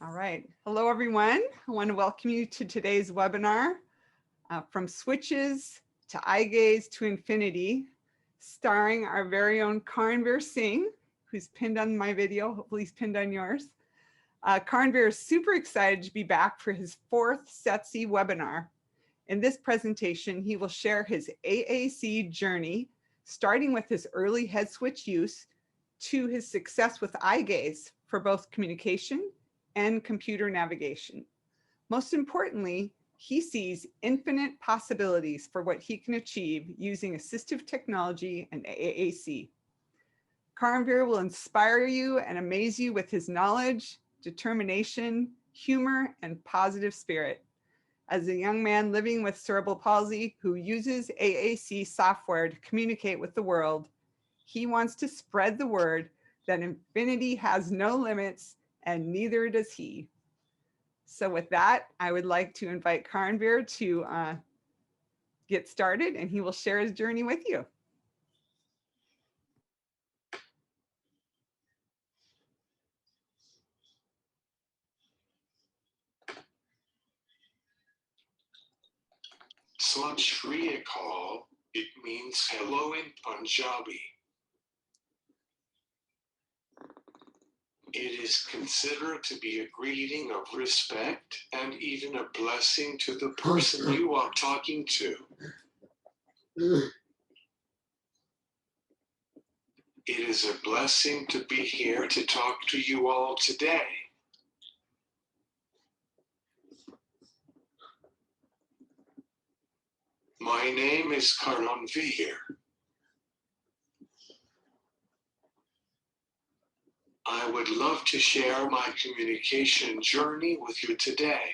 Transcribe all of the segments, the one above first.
All right. Hello, everyone. I want to welcome you to today's webinar, From Switches to Eye Gaze to Infinity, starring our very own Karanveer Singh, who's pinned on my video. Hopefully he's pinned on yours. Karanveer is super excited to be back for his fourth SETC webinar. In this presentation, he will share his AAC journey, starting with his early head switch use to his success with eye gaze for both communication and computer navigation. Most importantly, he sees infinite possibilities for what he can achieve using assistive technology and AAC. Karanveer will inspire you and amaze you with his knowledge, determination, humor, and positive spirit. As a young man living with cerebral palsy who uses AAC software to communicate with the world, he wants to spread the word that infinity has no limits and neither does he. So with that, I would like to invite Karanveer to get started, and he will share his journey with you. Sat Shri Akal, it means hello in Punjabi. It is considered to be a greeting of respect and even a blessing to the person you are talking to. It is a blessing to be here to talk to you all today. My name is Karanveer. I would love to share my communication journey with you today.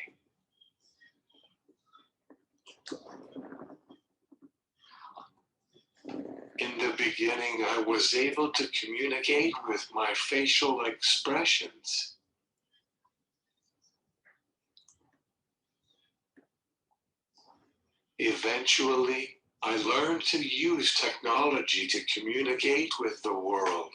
In the beginning, I was able to communicate with my facial expressions. Eventually, I learned to use technology to communicate with the world.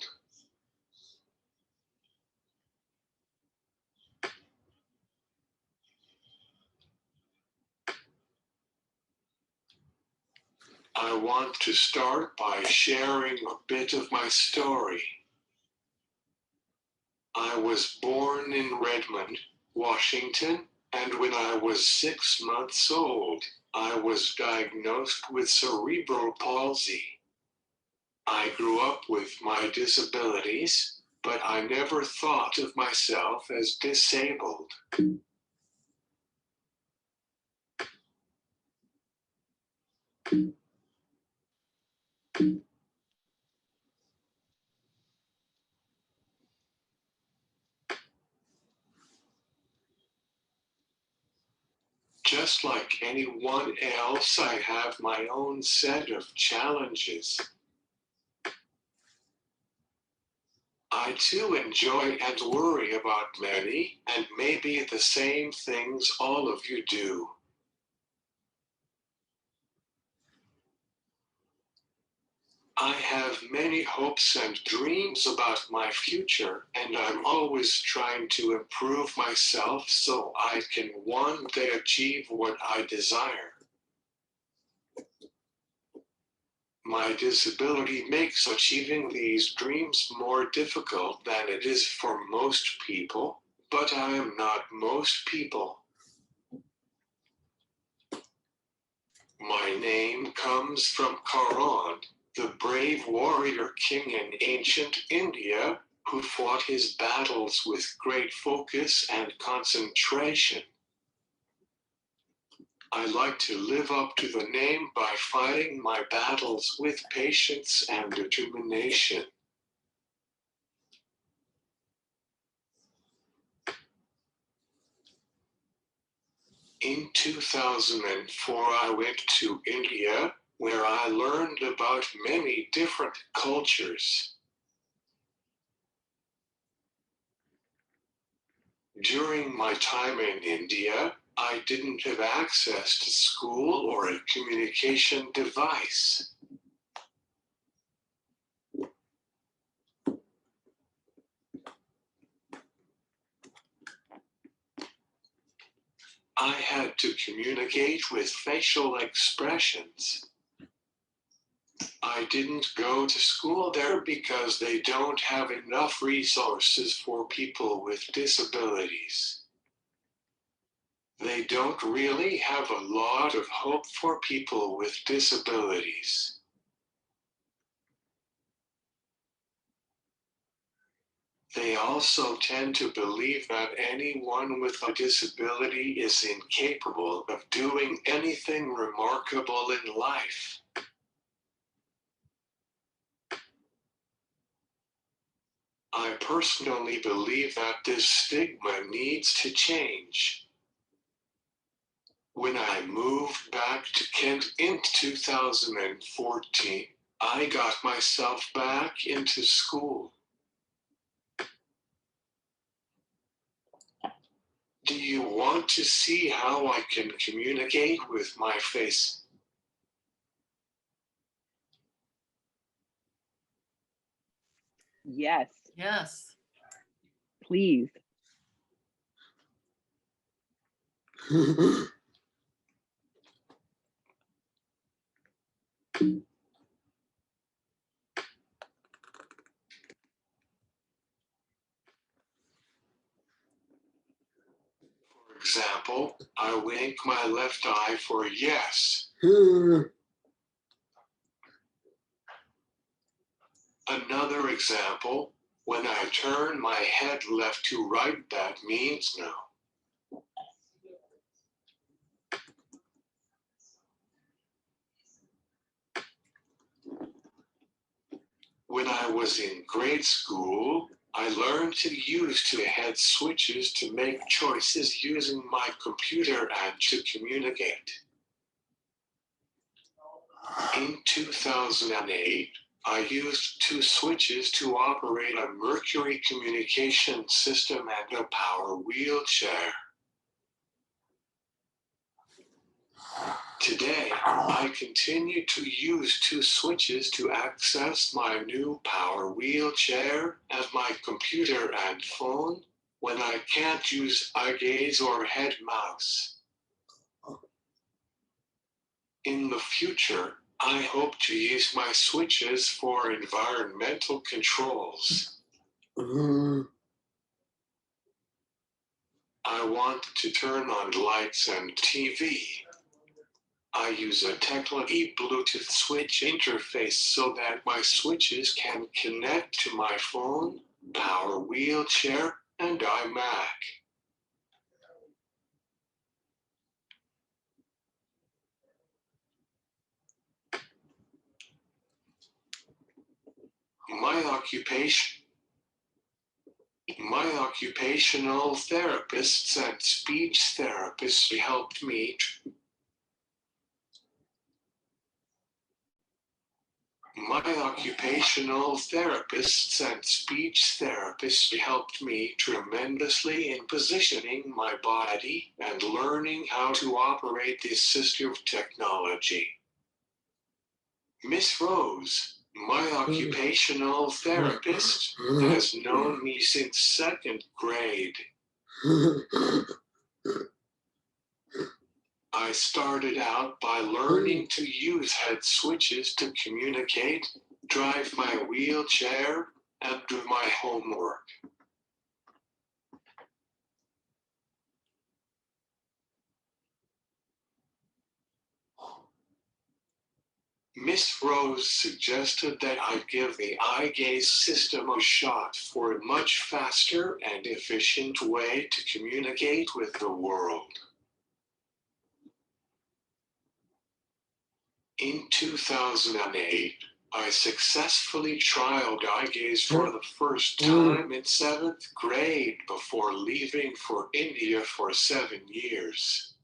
I want to start by sharing a bit of my story. I was born in Redmond, Washington, and when I was 6 months old, I was diagnosed with cerebral palsy. I grew up with my disabilities, but I never thought of myself as disabled. Just like anyone else, I have my own set of challenges. I too enjoy and worry about many and maybe the same things all of you do. I have many hopes and dreams about my future, and I'm always trying to improve myself so I can one day achieve what I desire. My disability makes achieving these dreams more difficult than it is for most people, but I am not most people. My name comes from Karan, the brave warrior king in ancient India who fought his battles with great focus and concentration. I like to live up to the name by fighting my battles with patience and determination. In 2004, I went to India, where I learned about many different cultures. During my time in India, I didn't have access to school or a communication device. I had to communicate with facial expressions. I didn't go to school there because they don't have enough resources for people with disabilities. They don't really have a lot of hope for people with disabilities. They also tend to believe that anyone with a disability is incapable of doing anything remarkable in life. I personally believe that this stigma needs to change. When I moved back to Kent in 2014, I got myself back into school. Do you want to see how I can communicate with my face? Yes, Yes. please. For example, I wink my left eye for yes. Another example, when I turn my head left to right, that means no. When I was in grade school, I learned to use two-head switches to make choices using my computer and to communicate. In 2008, I used two switches to operate a Mercury communication system and a power wheelchair. Today, I continue to use two switches to access my new power wheelchair and my computer and phone when I can't use eye gaze or head mouse. In the future, I hope to use my switches for environmental controls. I want to turn on lights and TV. I use a Tekla-E Bluetooth switch interface so that my switches can connect to my phone, power wheelchair, and iMac. My occupational therapists and speech therapists helped me. My occupational therapists and speech therapists helped me tremendously in positioning my body and learning how to operate this assistive technology. Miss Rose, my occupational therapist, has known me since second grade. I started out by learning to use head switches to communicate, drive my wheelchair, and do my homework. Miss Rose suggested that I give the eye gaze system a shot for a much faster and efficient way to communicate with the world. In 2008, I successfully trialed eye gaze for the first time in 7th grade before leaving for India for 7 years.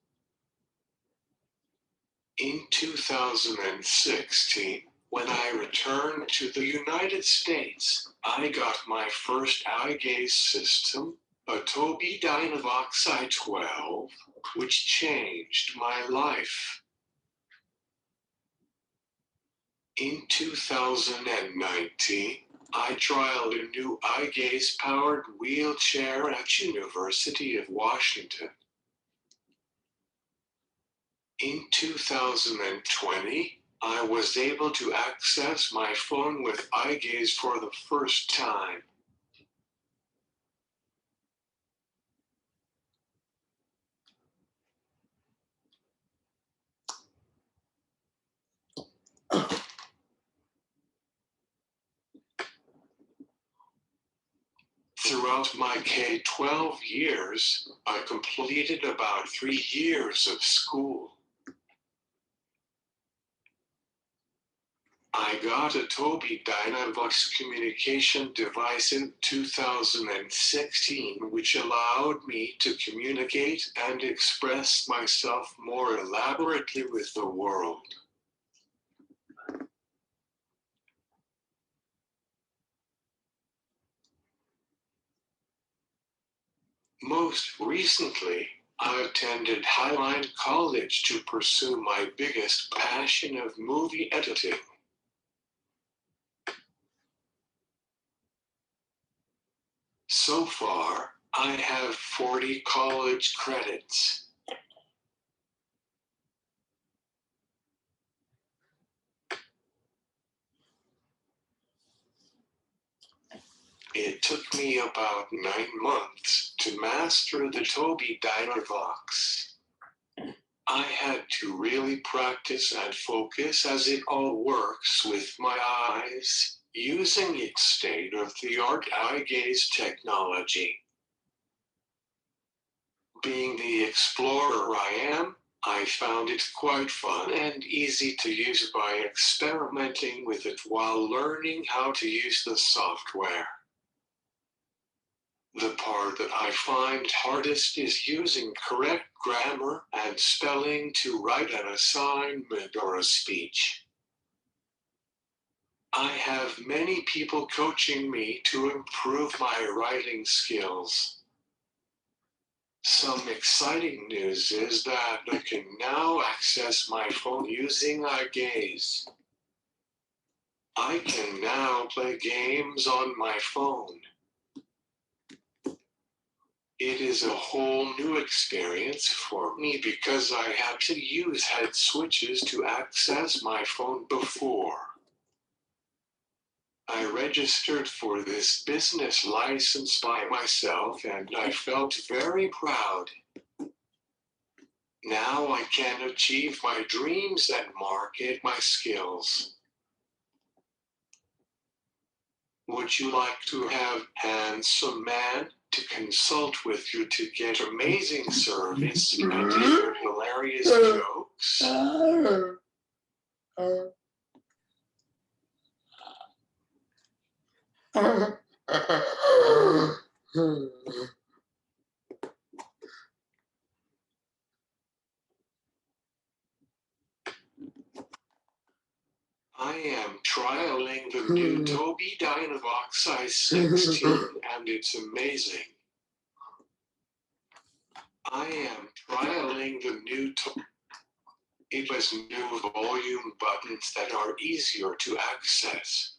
In 2016, when I returned to the United States, I got my first eye gaze system, a Tobii Dynavox i12, which changed my life. In 2019, I trialed a new eye gaze-powered wheelchair at University of Washington. In 2020, I was able to access my phone with eye gaze for the first time. Throughout my K-12 years, I completed about 3 years of school. I got a Tobii Dynavox communication device in 2016, which allowed me to communicate and express myself more elaborately with the world. Most recently, I attended Highline College to pursue my biggest passion of movie editing. So far, I have 40 college credits. It took me about 9 months to master the Tobii Dynavox. I had to really practice and focus as it all works with my eyes, using its state-of-the-art eye gaze technology. Being the explorer I am, I found it quite fun and easy to use by experimenting with it while learning how to use the software. The part that I find hardest is using correct grammar and spelling to write an assignment or a speech. I have many people coaching me to improve my writing skills. Some exciting news is that I can now access my phone using eye gaze. I can now play games on my phone. It is a whole new experience for me because I had to use head switches to access my phone before. I registered for this business license by myself and I felt very proud. Now I can achieve my dreams and market my skills. Would you like to have handsome man to consult with you to get amazing service and hear hilarious jokes? I am trialing the new Tobii Dynavox i16 and it's amazing. I am trialing the new It has new volume buttons that are easier to access.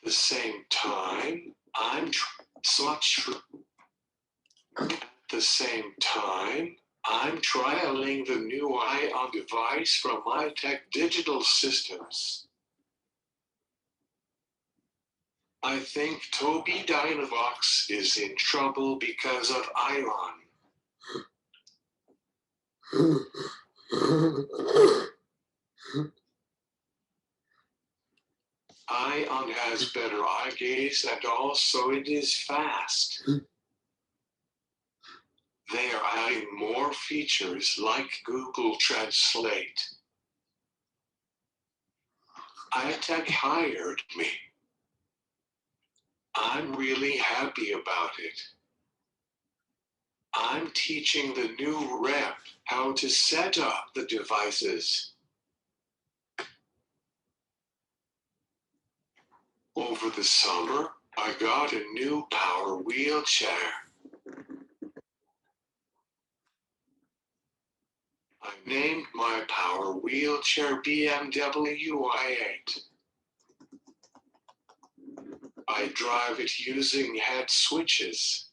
At the same time, I'm trialing the new Ion device from iTech Digital Systems. I think Tobii Dynavox is in trouble because of Ion. Ion has better eye gaze and also it is fast. They are adding more features like Google Translate. iTech hired me. I'm really happy about it. I'm teaching the new rep how to set up the devices. Over the summer, I got a new power wheelchair. I named my power wheelchair BMW i8. I drive it using head switches.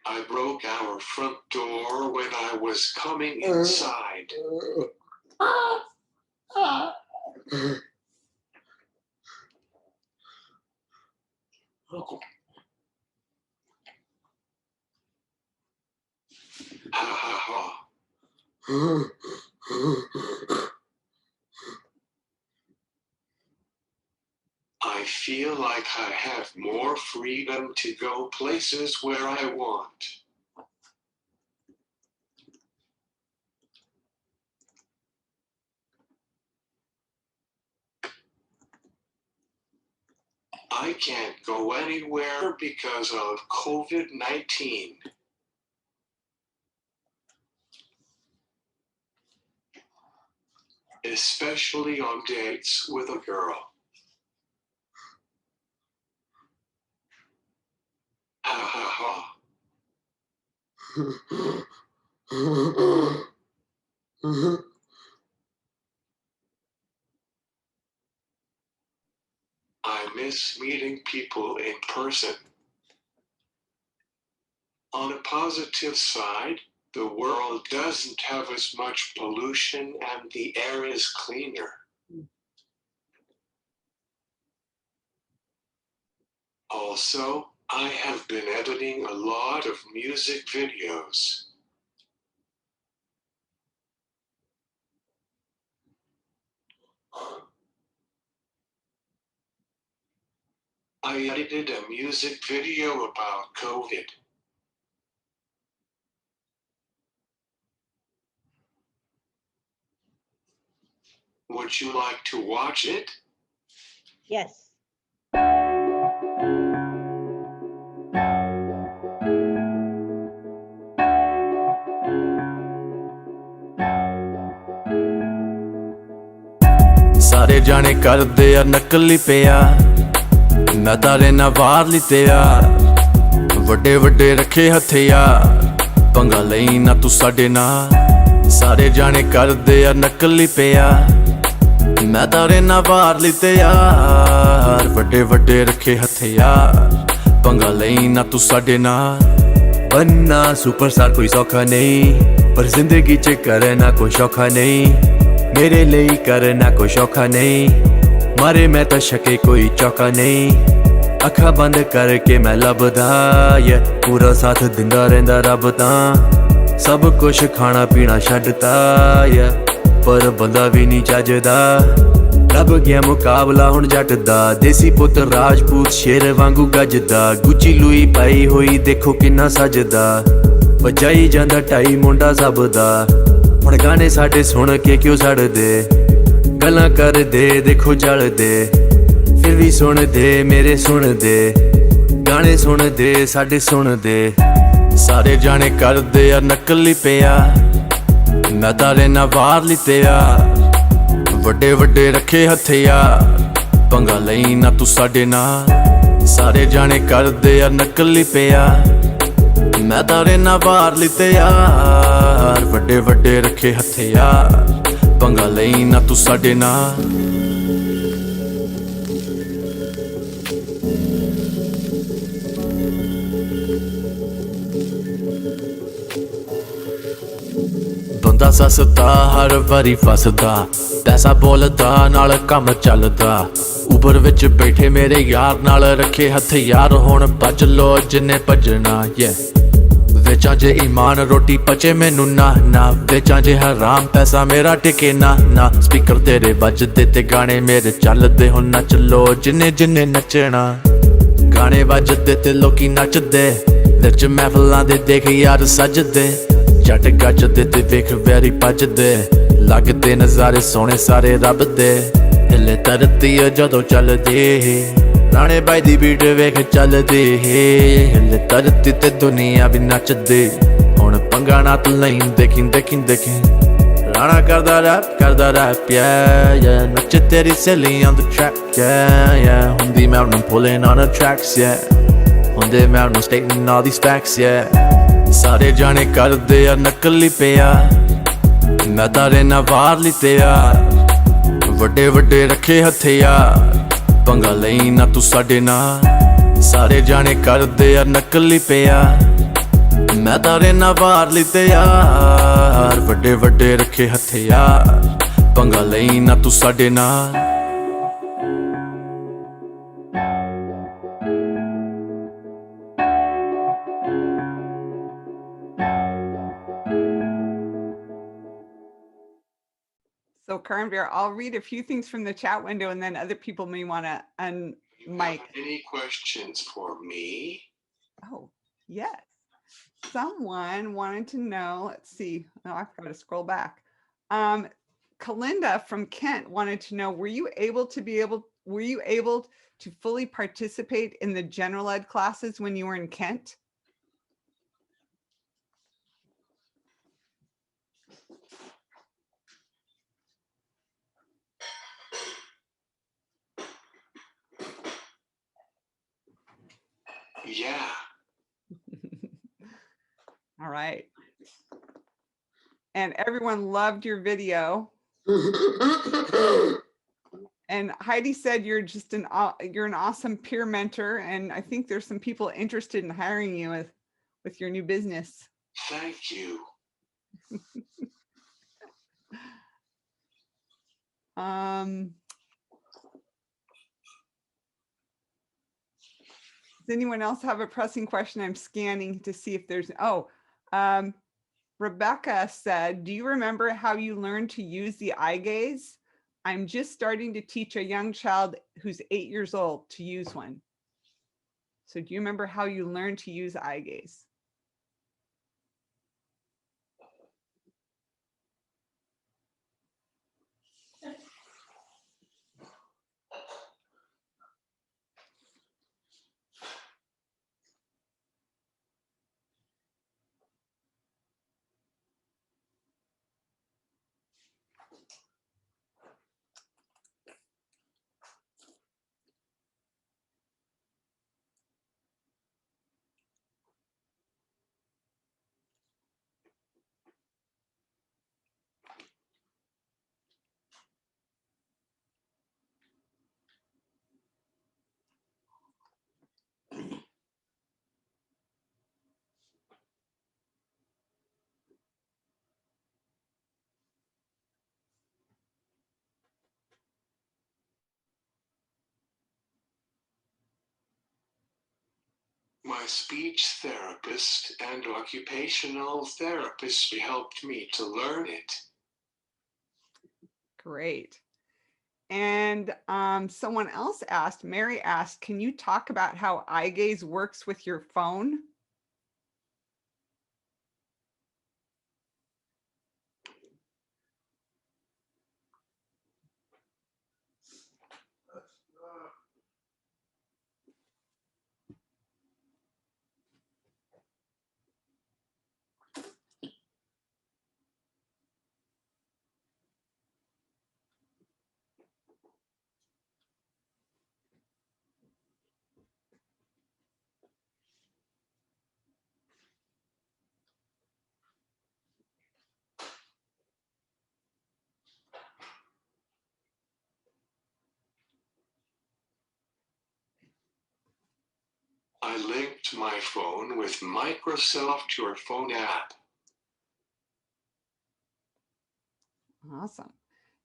I broke our front door when I was coming inside. Ha ha ha. I feel like I have more freedom to go places where I want. I can't go anywhere because of COVID-19. Especially on dates with a girl. Ha ha ha. I miss meeting people in person. On a positive side, the world doesn't have as much pollution and the air is cleaner. Also, I have been editing a lot of music videos. I edited a music video about COVID. Would you like to watch it? Yes. ਸਾਰੇ ਜਾਣੇ ਕਰਦੇ ਆ ਨਕਲੀ ਪਿਆਰ ਮੈਂ ਤਾਰੇ ਨਾਲ ਵਾਰ ਲਈ ਤਿਆਰ ਵੱਡੇ ਵੱਡੇ ਰੱਖੇ ਹਥਿਆਰ ਪੰਗਾ ਲਈ ਨਾ ਤੂੰ ਸਾਡੇ ਨਾਲ ਸਾਰੇ ਜਾਣੇ ਕਰਦੇ ਆ ਨਕਲੀ ਪਿਆਰ ਮੈਂ ਤਾਰੇ ਨਾਲ ਵਾਰ ਲਈ ਤਿਆਰ ਵੱਡੇ ਵੱਡੇ ਰੱਖੇ ਹਥਿਆਰ ਪੰਗਾ ਲਈ ਨਾ ਤੂੰ ਸਾਡੇ ਨਾਲ बनना सुपरस्टार कोई सौखा नहीं पर जिंदगी च करना कोई शौखा नहीं मेरे लिए करना कोई शौखा नहीं मारे मैं तो शके कोई चौका नहीं अखा बंद करके मैं लभदा ये पूरा साथ दिंदा रहिंदा रब तां सब कुछ खाना पीना छड्डता ये पर बंदा भी नहीं चजदा रब गया मुकाबला हुण जट दा देसी पुत राजपूत शेर वांगू गजदा गुची लुई पाई हुई देखो किन्ना सजदा वजाई जांदा टाई मुंडा सब दा हुण गाने साडे सुन के क्यों सड़दे गल्लां कर दे देखो जल दे फिर भी सुन दे मेरे सुन दे गाने सुन दे साडे सुन दे सारे जाने कर दे आ नकली प्यार मैं तारे ना वार ली तैयार ਵੱਡੇ ਵੱਡੇ ਰੱਖੇ ਹਥਿਆਰ ਪੰਗਾ ਲਈ ਨਾ ਤੂੰ ਸਾਡੇ ਨਾਲ ਸਾਰੇ ਜਾਣੇ ਕਰਦੇ ਆ ਨਕਲੀ ਪਿਆਰ ਮੈਂ ਤਾਰੇ ਨਾਲ ਵਾਰ ਲਈ ਤਿਆਰ ਵੱਡੇ ਵੱਡੇ ਰੱਖੇ ਹਥਿਆਰ ਪੰਗਾ ਲਈ ਨਾ ਤੂੰ ਸਾਡੇ ਨਾਲ ਬੰਦਾ ਸਸਤਾ ਹਰ ਵਾਰੀ ਫਸਦਾ ਪੈਸਾ ਬੋਲਦਾ ਨਾਲ ਕੰਮ ਚੱਲਦਾ ਉਬਰ ਵਿੱਚ ਬੈਠੇ ਮੇਰੇ ਯਾਰ ਨਾਲ ਰੱਖੇ ਹਥਿਆਰ ਹੁਣ ਭੱਜ ਲੋ ਜਿੰਨੇ ਭੱਜਣਾ ਵੇਚਾਂ ਜੇ ਈਮਾਨ ਰੋਟੀ ਪਚੇ ਮੈਨੂੰ ਨਾ ਨਾ ਵੇਚਾਂ ਜੇ ਹਰਾਮ ਪੈਸਾ ਮੇਰਾ ਟਿਕੇ ਨਾ ਨਾ ਸਪੀਕਰ ਤੇਰੇ ਵੱਜਦੇ ਤੇ ਗਾਣੇ ਮੇਰੇ ਚੱਲਦੇ ਹੁਣ ਨੱਚ ਲੋ ਜਿੰਨੇ ਜਿੰਨੇ ਨੱਚਣਾ ਗਾਣੇ ਵੱਜਦੇ ਤੇ ਲੋਕੀ ਨੱਚਦੇ ਵਿੱਚ ਮਹਿਫਲਾਂ ਦੇ ਦੇਖ ਯਾਰ ਸੱਜਦੇ ਜੱਟ ਗੱਜਦੇ ਤੇ ਵੇਖ ਵੈਰੀ ਭੱਜਦੇ ਲੱਗਦੇ ਨਜ਼ਾਰੇ ਸੋਹਣੇ ਸਾਰੇ ਰੱਬ ਦੇ ਹਿੱਲੇ ਧਰਤੀ ਜਦੋਂ ਚੱਲਦੀ ਰਾਣੇ ਬਾਈ ਦੀ ਬੀਟ ਵੇਖ ਚੱਲਦੀ ਹਿੱਲੇ ਧਰਤੀ ਤੇ ਦੁਨੀਆ ਵੀ ਨੱਚਦੀ ਹੁਣ ਪੰਗਾ ਨਾ ਤੂੰ ਨਹੀਂ ਦੇਖੀ ਦੇਖੀ ਦੇਖੀ ਰਾਣਾ ਕਰਦਾ ਰੈਪ yeah ਨੱਚ ਤੇਰੀ ਸਹੇਲੀ on the track yeah ਹੁੰਦੀ ਮੈਂ ਉਹਨੂੰ pulling on the tracks ਹੁੰਦੇ ਮੈਂ ਉਹਨੂੰ stating all these facts ਸਾਰੇ ਜਾਣੇ ਕਰਦੇ ਆ ਨਕਲੀ ਪਿਆਰ ਮੈਂ ਤਾਰੇ ਨਾਲ ਵਾਰ ਲਈ ਤਿਆਰ ਵੱਡੇ ਵੱਡੇ ਰੱਖੇ ਹਥਿਆਰ ਪੰਗਾ ਲਈ ਨਾ ਤੂੰ ਸਾਡੇ ਨਾਲ ਸਾਰੇ ਜਾਣੇ ਕਰਦੇ ਆ ਨਕਲੀ ਪਿਆਰ ਮੈਂ ਤਾਂ ਰਹਿਣਾ ਬਾਹਰ ਲਈ ਤੇ ਯਾਰ ਵੱਡੇ ਵੱਡੇ ਰੱਖੇ ਹਥਿਆਰ ਪੰਗਾ ਲਈ ਨਾ ਤੂੰ ਸਾਡੇ ਨਾਲ So Karanveer, I'll read a few things from the chat window and then other people may want to You have unmic. any questions for me? Oh, yes. Someone wanted to know, let's see. Oh, I've got to scroll back. Kalinda from Kent wanted to know, were you able to fully participate in the general ed classes when you were in Kent? Yeah. All right. And everyone loved your video. And Heidi said you're just an awesome peer mentor, and I think there's some people interested in hiring you with your new business. Thank you. Does anyone else have a pressing question? I'm scanning to see if there's, Rebecca said, do you remember how you learned to use the eye gaze? I'm just starting to teach a young child who's 8 years old to use one. So do you remember how you learned to use eye gaze? My speech therapist and occupational therapist helped me to learn it. Great. And someone else asked, Mary asked, can you talk about how eye gaze works with your phone? I linked my phone with Microsoft Your Phone app. Awesome.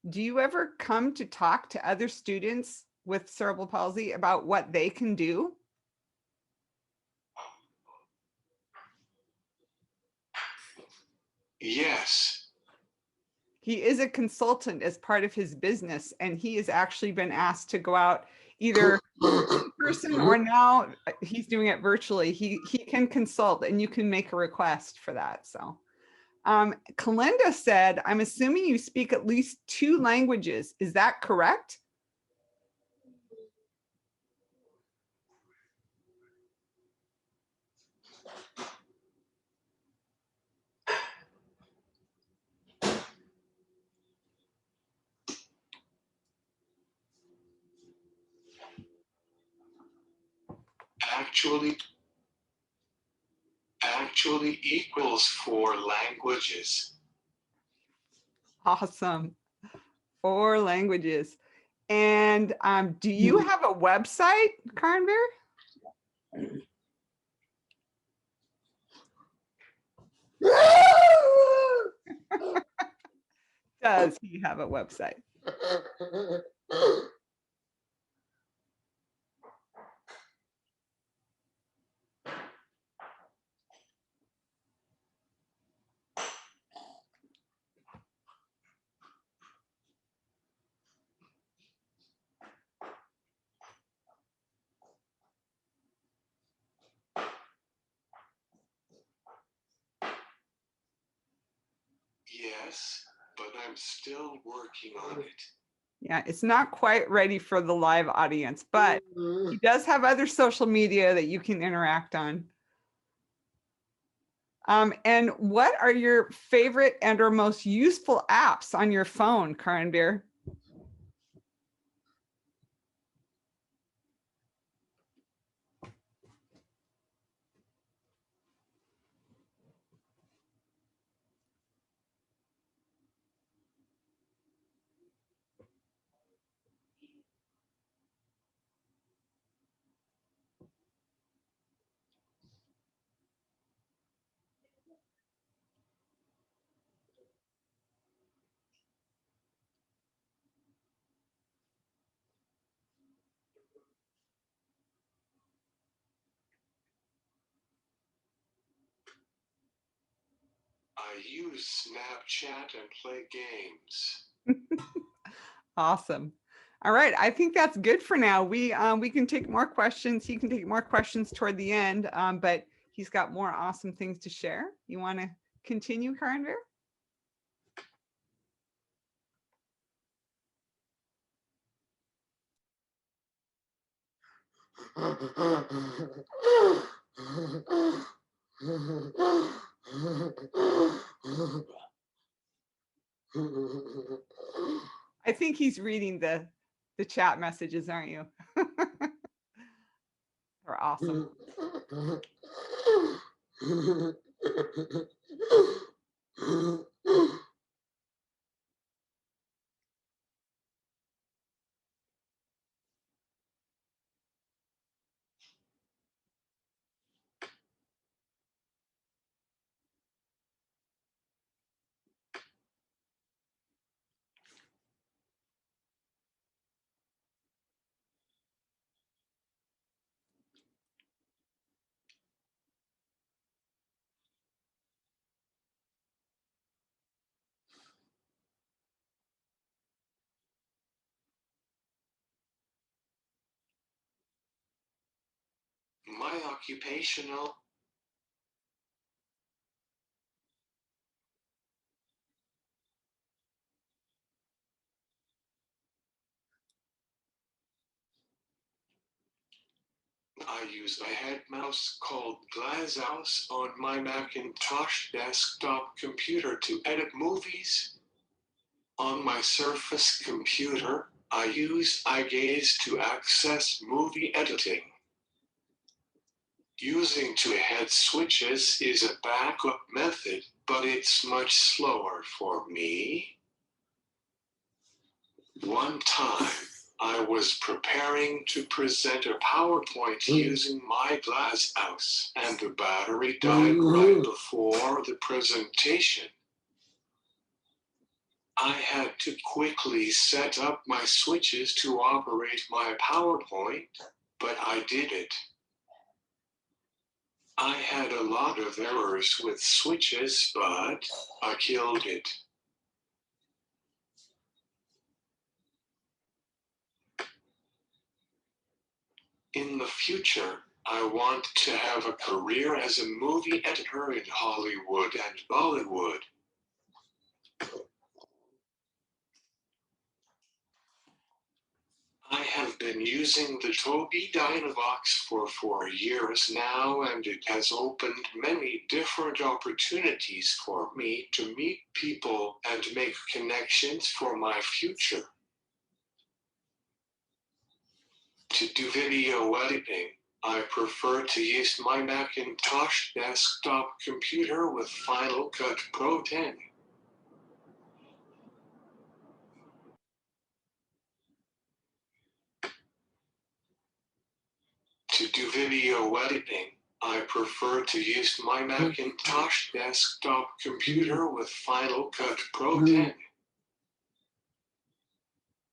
Do you ever come to talk to other students with cerebral palsy about what they can do? Yes. He is a consultant as part of his business, and he has actually been asked to go out either in person or now he's doing it virtually. He can consult and you can make a request for that. So Kalinda said, I'm assuming you speak at least 2 languages. Is that correct? Actually equals 4 languages. Awesome. 4 languages. And do you have a website, Karanvir? Does he have a website? Yes, but I'm still working on it. Yeah, it's not quite ready for the live audience, but he does have other social media that you can interact on. And what are your favorite and or most useful apps on your phone, Karanvir? I use Snapchat and play games. Awesome. All right, I think that's good for now. We can take more questions. He can take more questions toward the end, but he's got more awesome things to share. You want to continue, Karanvir? I think he's reading the chat messages, aren't you? They're awesome. My occupational I use a head mouse called Glasshouse on my Macintosh desktop computer to edit movies. On my Surface computer, I use iGaze to access movie editing. Using two-head switches is a backup method, but it's much slower for me. One time, I was preparing to present a PowerPoint using my Glasshouse, and the battery died right before the presentation. I had to quickly set up my switches to operate my PowerPoint, but I did it. I had a lot of errors with switches, but I killed it. In the future, I want to have a career as a movie editor in Hollywood and Bollywood. I have been using the Tobii Dynavox for 4 years now, and it has opened many different opportunities for me to meet people and make connections for my future. To do video editing, I prefer to use my Macintosh desktop computer with Final Cut Pro 10. To do video editing, I prefer to use my Macintosh desktop computer with Final Cut Pro 10.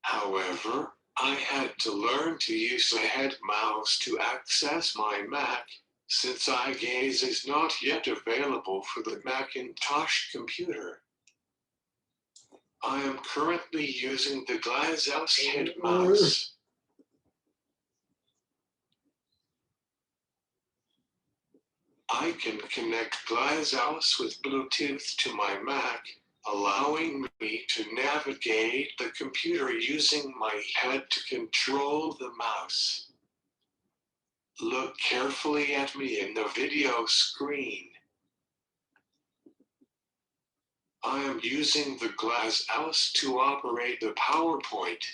However, I had to learn to use a head mouse to access my Mac, since iGaze is not yet available for the Macintosh computer. I am currently using the Glasshouse head mouse. I can connect Glasshouse with Bluetooth to my Mac, allowing me to navigate the computer using my head to control the mouse. Look carefully at me in the video screen. I am using the Glasshouse to operate the PowerPoint.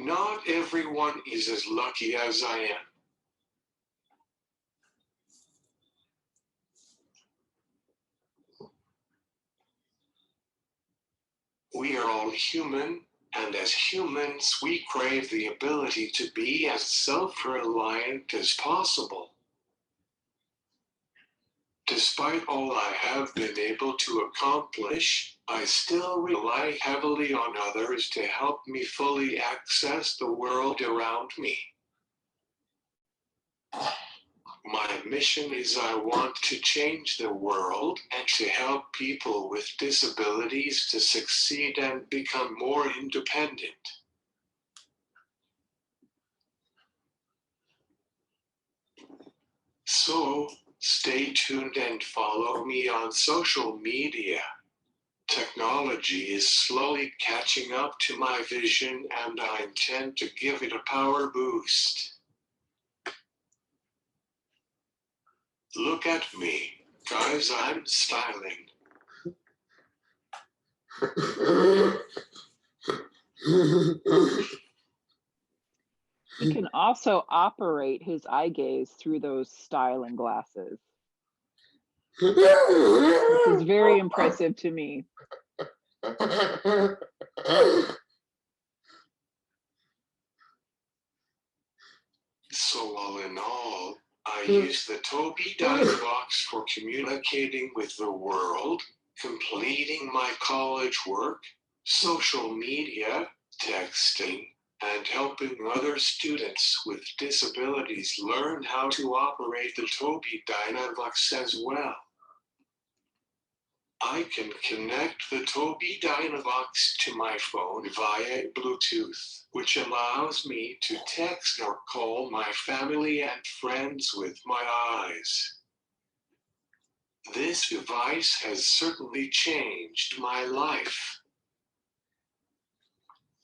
Not everyone is as lucky as I am. We are all human, and as humans we crave the ability to be as self-reliant as possible. Despite all I have been able to accomplish, I still rely heavily on others to help me fully access the world around me. My mission is I want to change the world and to help people with disabilities to succeed and become more independent. So, stay tuned and follow me on social media. Technology is slowly catching up to my vision, and I intend to give it a power boost. Look at me, guys, I'm styling. He can also operate his eye gaze through those styling glasses. This is very impressive to me. So all in all, I use the Tobii Dynavox for communicating with the world, completing my college work, social media, texting, and helping other students with disabilities learn how to operate the Tobii Dynavox as well. I can connect the Tobii Dynavox to my phone via Bluetooth, which allows me to text or call my family and friends with my eyes. This device has certainly changed my life.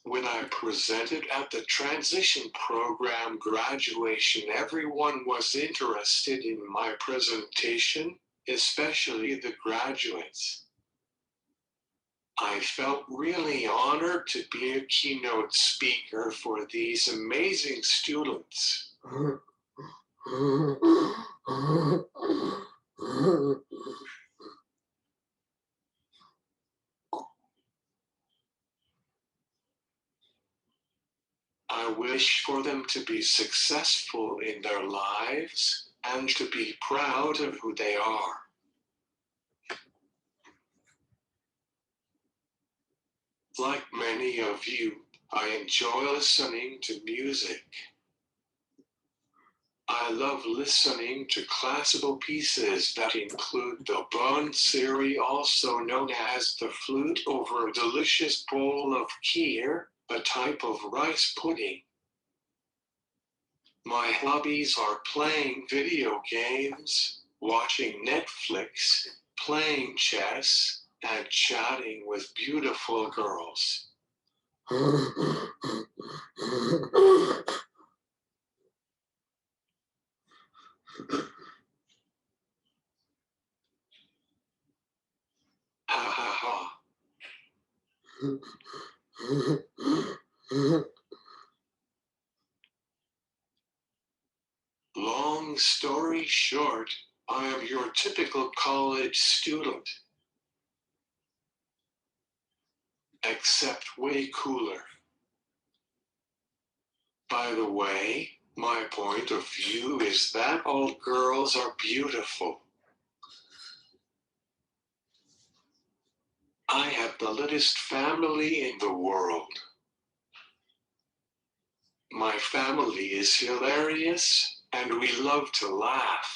When I presented at the transition program graduation, everyone was interested in my presentation, especially the graduates. I felt really honored to be a keynote speaker for these amazing students. I wish for them to be successful in their lives and to be proud of who they are. Like many of you, I enjoy listening to music. I love listening to classical pieces that include the bonsiri, also known as the flute, over a delicious bowl of kheer, a type of rice pudding. My hobbies are playing video games, watching Netflix, playing chess, and chatting with beautiful girls. Ha ha ha. Long story short, I am your typical college student. Except way cooler. By the way, my point of view is that all girls are beautiful. I have the littest family in the world. My family is hilarious, and we love to laugh.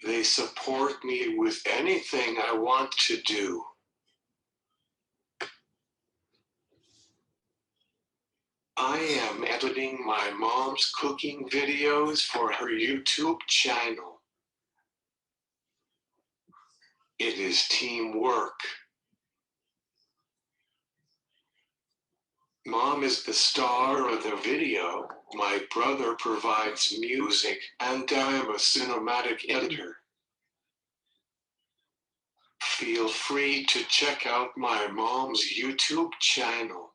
They support me with anything I want to do. I am editing my mom's cooking videos for her YouTube channel. It is teamwork. Mom is the star of the video, my brother provides music, and I am a cinematic editor. Feel free to check out my mom's YouTube channel.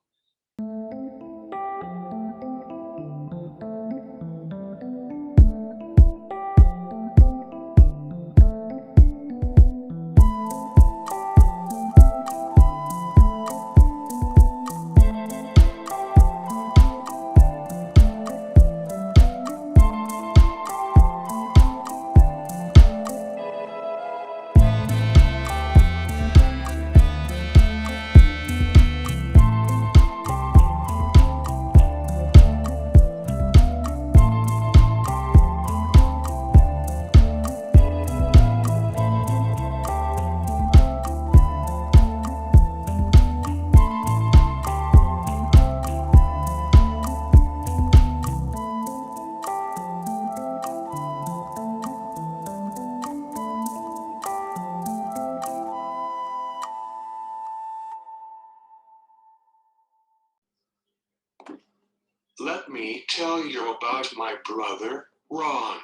Let me tell you about my brother, Ron.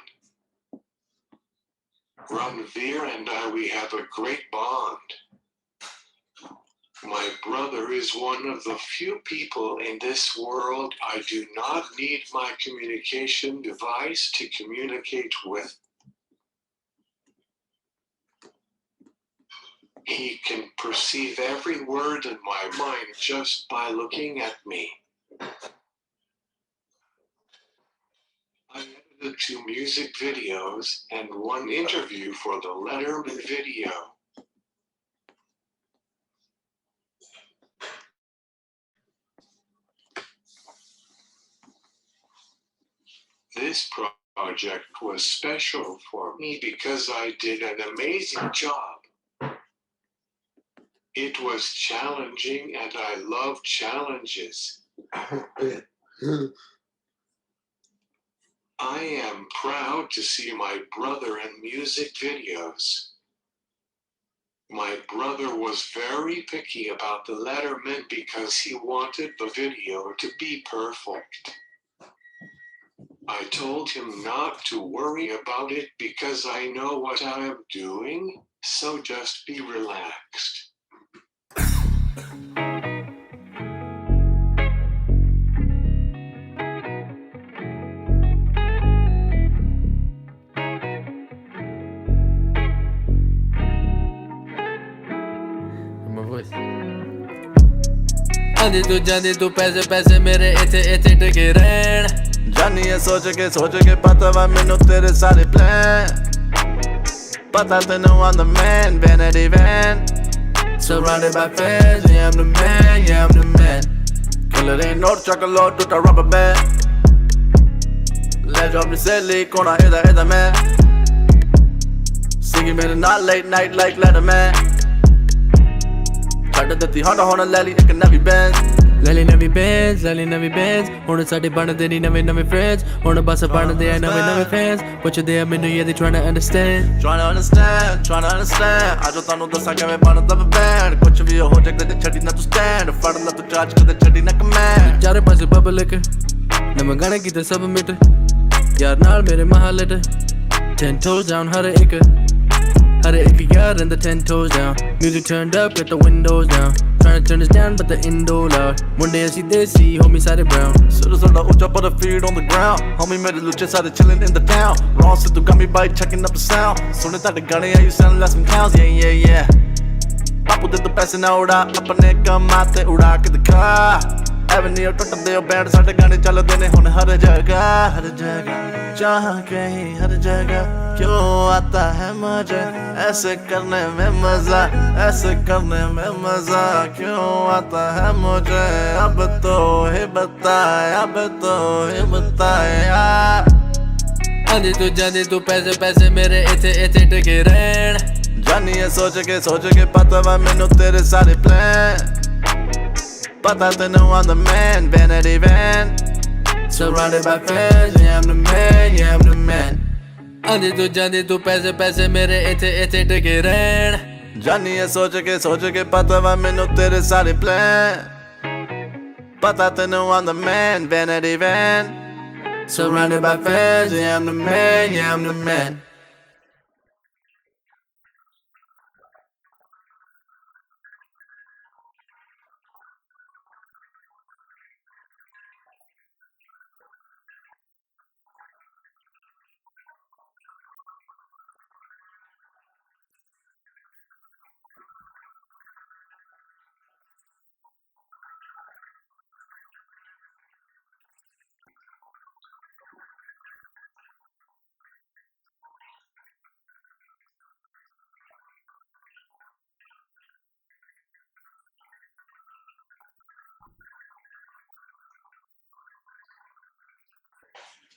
Ranveer and we have a great bond. My brother is one of the few people in this world I do not need my communication device to communicate with. He can perceive every word in my mind just by looking at me. I edited 2 music videos and 1 interview for the Letterman video. This project was special for me because I did an amazing job. It was challenging and I love challenges. I am proud to see my brother in music videos. My brother was very picky about the Letterman because he wanted the video to be perfect. I told him not to worry about it because I know what I am doing, so just be relaxed. आंधी तू जांदी तू पैसे पैसे मेरे इथे इथे टिके रहन जानी है सोच के पता वा मैनू तेरे सारे प्लान पता तेनू I'm the man, vanity van surrounded by fans, yeah I'm the man, yeah I'm the man killer ain't no chocolate to the rubber band let drop me silly kona ida man singing me not late night like Letterman ਛੱਡ ਦਿੱਤੀ ਹੁਣ ਲੈ ਲਈ ਇੱਕ ਨਵੀਂ ਬੈਂਜ਼ ਲੈ ਲਈ ਨਵੀਂ ਬੈਂਜ਼ ਹੁਣ ਸਾਡੇ ਬਣਦੇ ਨਹੀਂ ਨਵੇਂ ਫਰੈਂਡਸ ਹੁਣ ਬਸ ਬਣਦੇ ਆ ਨਵੇਂ ਫੈਨਸ ਪੁੱਛਦੇ ਆ ਮੈਨੂੰ ਇਹ they trying to understand ਅੱਜ ਤੁਹਾਨੂੰ ਦੱਸਾਂ ਕਿਵੇਂ ਬਣਦਾ ਬੈਂਡ ਕੁਛ ਵੀ ਹੋ ਜਾਏ ਕਦੇ ਛੱਡੀ ਨਾ ਤੂੰ ਸਟੈਂਡ ਫੜ ਲੈ ਤੂੰ ਚਾਰਜ ਕਦੇ ਛੱਡੀ ਨਾ ਕਮੈਂਡ ਚਾਰੇ ਪਾਸੇ ਪਬਲਿਕ ਨਵਾਂ ਗਾਣਾ ਕੀਤਾ ਸਭ ਮਿਟ ਯਾਰ ਨਾਲ ਮੇਰੇ ਮਹੱਲੇ 10 toes down ਹਰ ਇੱਕ yard and the 10 toes down. Music turned up, get the windows down. trying to turn us down, but the indo loud. One day I see desi, homie side brown. Sort of ucha, but a feet on the ground. Homie made a lucha side chilling in the town. Wrong said to got me by checking up the sound. Soon as that the gun, yeah, you sound like some cows, yeah, yeah, yeah. Papu did the best in order, apne kamate uda ke dikha. Avenue टूटते हो band साढ़े गाने चलते ने हुन हर जगह जहाँ कहीं हर जगह क्यों आता है मुझे ऐसे करने में मजा ऐसे करने में मजा क्यों आता है मुझे अब तो ही बताए यार आंधी तू जानी तू पैसे पैसे मेरे इथे इथे टिके रहन जानी है सोच के पता वा मैनू तेरे सारे plan But I don't know I'm the man, vanity van. Surrounded by fans, yeah I'm the man, yeah I'm the man. आंधी तू जानी तू पैसे पैसे मेरे इथे इथे टिके रहन जानी है सोच के पता वा मैनू तेरे सारे plan But I don't know I'm the man, vanity van. Surrounded by fans, yeah I'm the man, yeah I'm the man.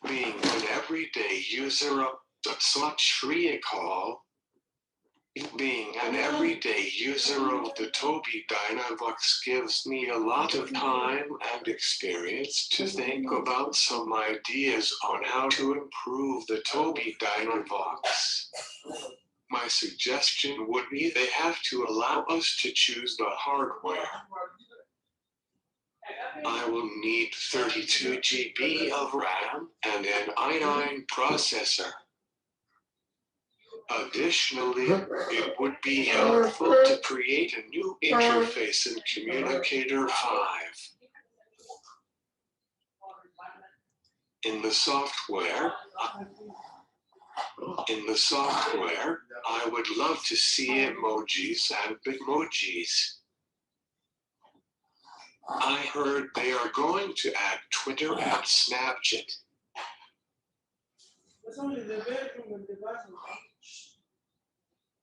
Being an everyday user of being an everyday user of the Tobii Dynavox gives me a lot of time and experience to think about some ideas on how to improve the Tobii Dynavox. My suggestion would be they have to allow us to choose the hardware. I will need 32 GB of RAM and an i9 processor. Additionally, it would be helpful to create a new interface in Communicator 5. In the software, I would love to see emojis and bitmojis. I heard they are going to add Twitter and Snapchat.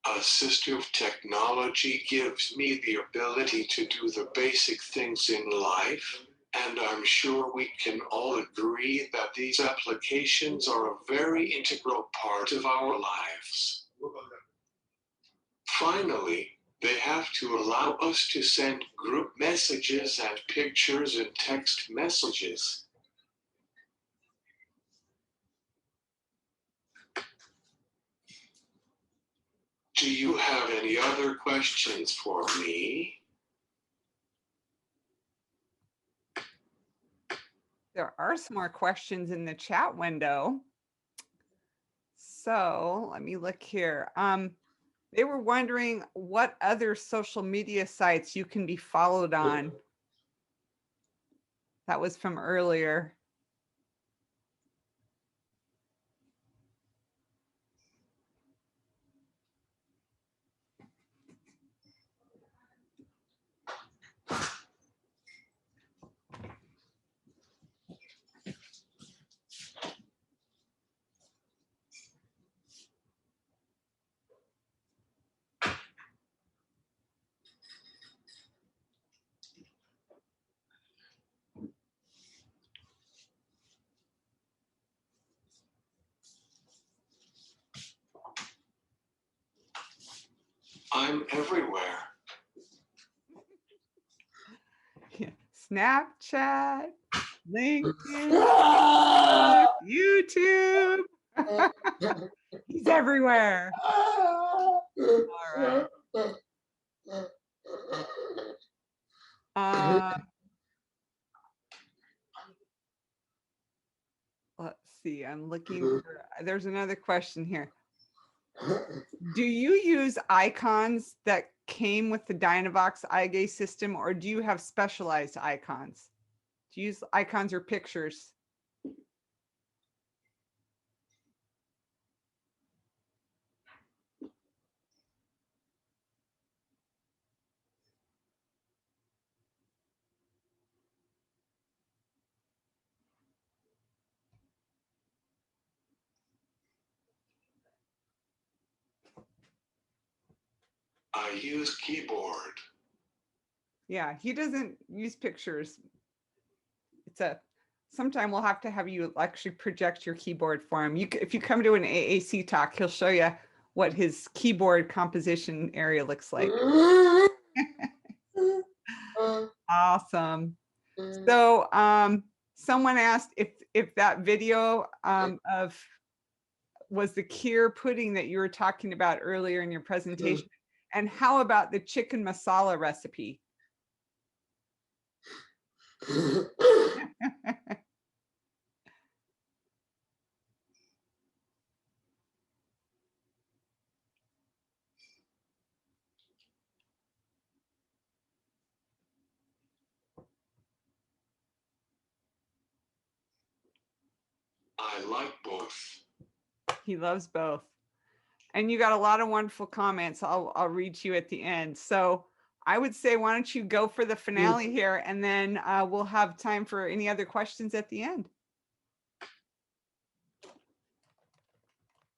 Assistive technology gives me the ability to do the basic things in life, and I'm sure we can all agree that these applications are a very integral part of our lives. Finally, they have to allow us to send group messages and pictures and text messages. Do you have any other questions for me? There are some more questions in the chat window. So let me look here. They were wondering what other social media sites you can be followed on. That was from earlier. I'm everywhere. Yeah. Snapchat, LinkedIn, YouTube. He's everywhere. All right. Let's see. I'm looking for, there's another question here. Do you use icons that came with the Dynavox eye gaze system, or do you have specialized icons? Do you use icons or pictures? I use keyboard. Yeah, he doesn't use pictures. Sometime we'll have to have you actually project your keyboard for him. If you come to an AAC talk, he'll show you what his keyboard composition area looks like. Awesome. So someone asked if that video was the Kheer pudding that you were talking about earlier in your presentation. And how about the chicken masala recipe? I like both. He loves both. And you got a lot of wonderful comments. I'll read to you at the end. So I would say, why don't you go for the finale here, and then we'll have time for any other questions at the end.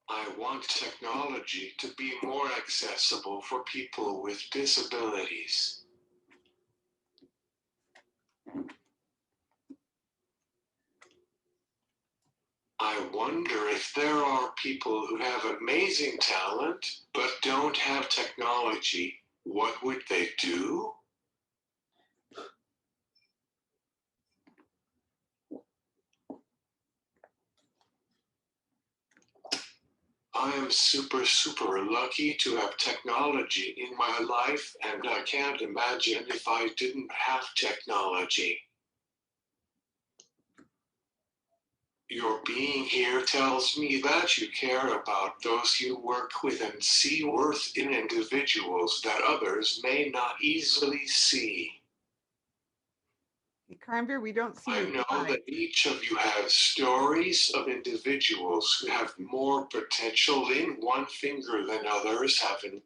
I want technology to be more accessible for people with disabilities. I wonder if there are people who have amazing talent but don't have technology. What would they do? I am super lucky to have technology in my life, and I can't imagine if I didn't have technology. Your being here tells me that you care about those you work with and see worth in individuals that others may not easily see. Karanvir, we don't see I your know slide. that each of you has stories of individuals who have more potential in one finger than others have in.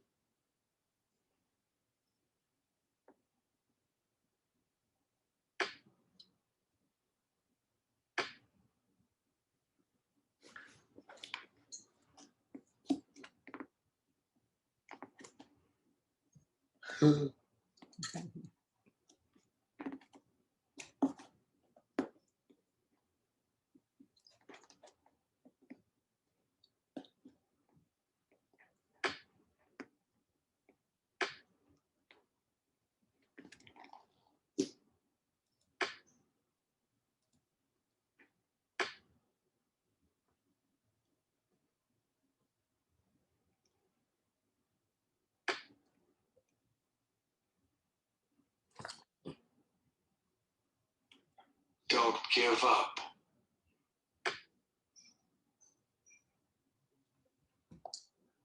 Don't give up.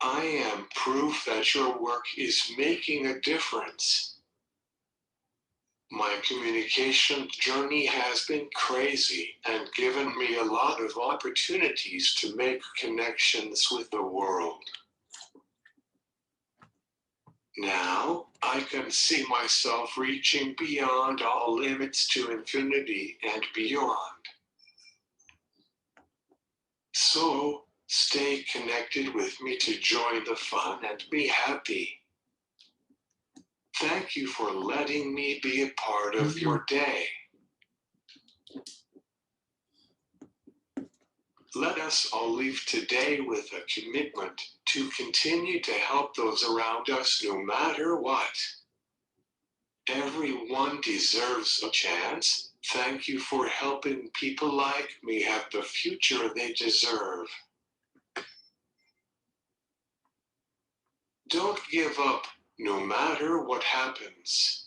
I am proof that your work is making a difference. My communication journey has been crazy and given me a lot of opportunities to make connections with the world. Now, I can see myself reaching beyond all limits to infinity and beyond. So, stay connected with me to join the fun and be happy. Thank you for letting me be a part of your day. Let us all leave today with a commitment to continue to help those around us no matter what. Everyone deserves a chance. Thank you for helping people like me have the future they deserve. Don't give up no matter what happens.